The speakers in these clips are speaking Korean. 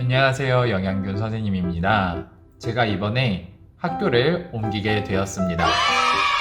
안녕하세요. 영양균 선생님입니다. 제가 이번에 학교를 옮기게 되었습니다.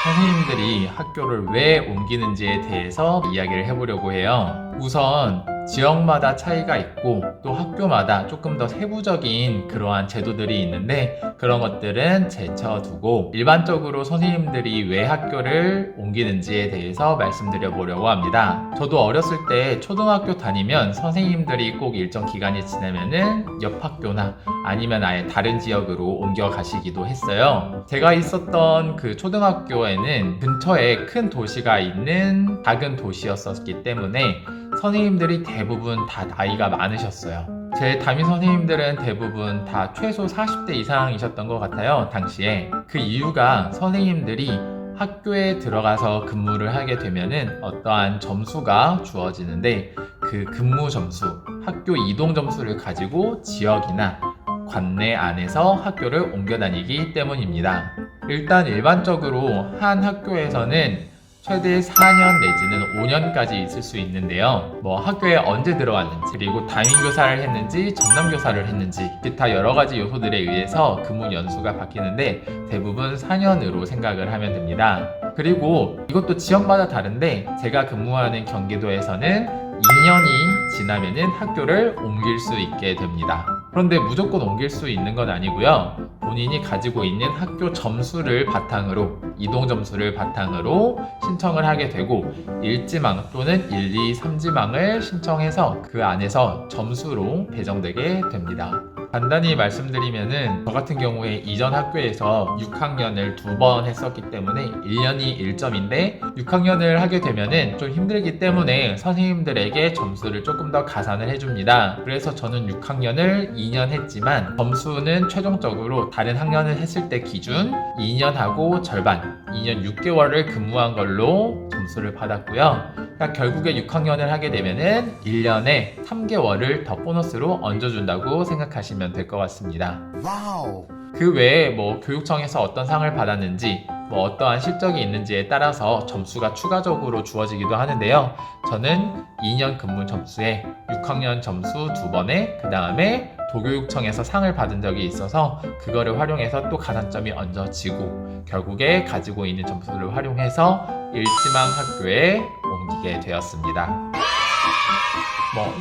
선생님들이 학교를 왜 옮기는지에 대해서 이야기를 해보려고 해요. 우선 지역마다 차이가 있고 또 학교마다 조금 더 세부적인 그러한 제도들이 있는데 그런 것들은 제쳐두고 일반적으로 선생님들이 왜 학교를 옮기는지에 대해서 말씀드려 보려고 합니다. 저도 어렸을 때 초등학교 다니면 선생님들이 꼭 일정 기간이 지나면은 옆 학교나 아니면 아예 다른 지역으로 옮겨 가시기도 했어요. 제가 있었던 그 초등학교에는 근처에 큰 도시가 있는 작은 도시였었기 때문에 선생님들이 대부분 다 나이가 많으셨어요. 제 담임 선생님들은 대부분 다 최소 40대 이상이셨던 것 같아요, 당시에. 그 이유가 선생님들이 학교에 들어가서 근무를 하게 되면은 어떠한 점수가 주어지는데 그 근무 점수, 학교 이동 점수를 가지고 지역이나 관내 안에서 학교를 옮겨 다니기 때문입니다. 일단 일반적으로 한 학교에서는 최대 4년 내지는 5년까지 있을 수 있는데요. 학교에 언제 들어왔는지, 그리고 담임교사를 했는지, 전담교사를 했는지, 기타 여러 가지 요소들에 의해서 근무 연수가 바뀌는데 대부분 4년으로 생각을 하면 됩니다. 그리고 이것도 지역마다 다른데 제가 근무하는 경기도에서는 2년이 지나면은 학교를 옮길 수 있게 됩니다. 그런데 무조건 옮길 수 있는 건 아니고요. 본인이 가지고 있는 학교 점수를 바탕으로, 이동 점수를 바탕으로 신청을 하게 되고 1지망 또는 1, 2, 3지망을 신청해서 그 안에서 점수로 배정되게 됩니다. 간단히 말씀드리면은 저 같은 경우에 이전 학교에서 6학년을 2번 했었기 때문에 1년이 1점인데 6학년을 하게 되면은 좀 힘들기 때문에 선생님들에게 점수를 조금 더 가산을 해줍니다. 그래서 저는 6학년을 2년 했지만 점수는 최종적으로 다른 학년을 했을 때 기준 2년하고 절반, 2년 6개월을 근무한 걸로 점수를 받았고요. 그러니까 결국에 6학년을 하게 되면은 1년에 3개월을 더 보너스로 얹어준다고 생각하시면 될 것 같습니다. 와우. 그 외에 교육청에서 어떤 상을 받았는지, 어떠한 실적이 있는지에 따라서 점수가 추가적으로 주어지기도 하는데요. 저는 2년 근무 점수에 6학년 점수 2번에 그 다음에 도교육청에서 상을 받은 적이 있어서 그거를 활용해서 또 가산점이 얹어지고 결국에 가지고 있는 점수를 활용해서 1지망 학교에 옮기게 되었습니다.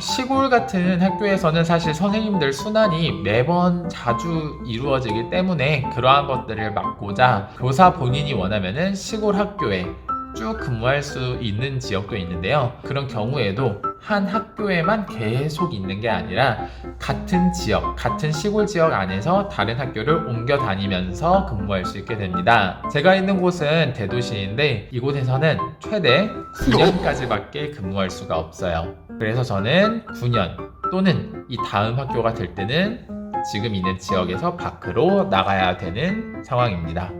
시골 같은 학교에서는 사실 선생님들 순환이 매번 자주 이루어지기 때문에 그러한 것들을 막고자 교사 본인이 원하면은 시골 학교에 쭉 근무할 수 있는 지역도 있는데요. 그런 경우에도 한 학교에만 계속 있는 게 아니라 같은 지역, 같은 시골 지역 안에서 다른 학교를 옮겨 다니면서 근무할 수 있게 됩니다. 제가 있는 곳은 대도시인데 이곳에서는 최대 9년까지밖에 근무할 수가 없어요. 그래서 저는 9년 또는 이 다음 학교가 될 때는 지금 있는 지역에서 밖으로 나가야 되는 상황입니다.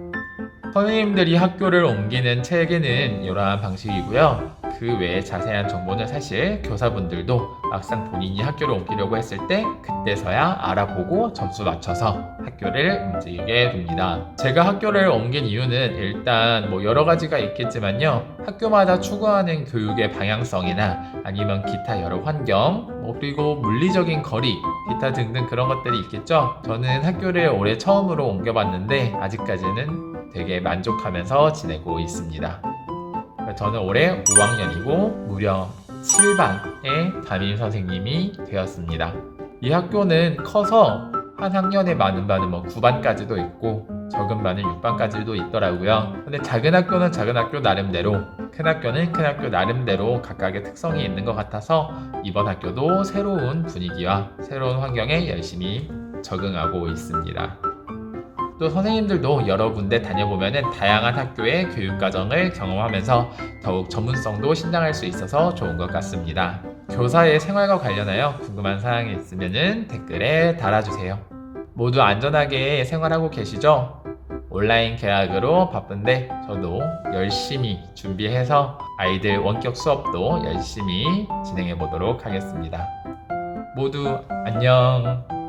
선생님들이 학교를 옮기는 체계는 이러한 방식이고요. 그 외에 자세한 정보는 사실 교사분들도 막상 본인이 학교를 옮기려고 했을 때 그때서야 알아보고 점수 맞춰서 학교를 움직이게 됩니다. 제가 학교를 옮긴 이유는 일단 여러 가지가 있겠지만요. 학교마다 추구하는 교육의 방향성이나 아니면 기타 여러 환경, 그리고 물리적인 거리, 기타 등등 그런 것들이 있겠죠. 저는 학교를 올해 처음으로 옮겨봤는데 아직까지는 되게 만족하면서 지내고 있습니다. 저는 올해 5학년이고 무려 7반의 담임 선생님이 되었습니다. 이 학교는 커서 한 학년에 많은 반은 9반까지도 있고 적은 반은 6반까지도 있더라고요. 근데 작은 학교는 작은 학교 나름대로, 큰 학교는 큰 학교 나름대로 각각의 특성이 있는 것 같아서 이번 학교도 새로운 분위기와 새로운 환경에 열심히 적응하고 있습니다. 또 선생님들도 여러 군데 다녀보면 다양한 학교의 교육과정을 경험하면서 더욱 전문성도 신장할 수 있어서 좋은 것 같습니다. 교사의 생활과 관련하여 궁금한 사항이 있으면 댓글에 달아주세요. 모두 안전하게 생활하고 계시죠? 온라인 개학으로 바쁜데 저도 열심히 준비해서 아이들 원격 수업도 열심히 진행해 보도록 하겠습니다. 모두 안녕.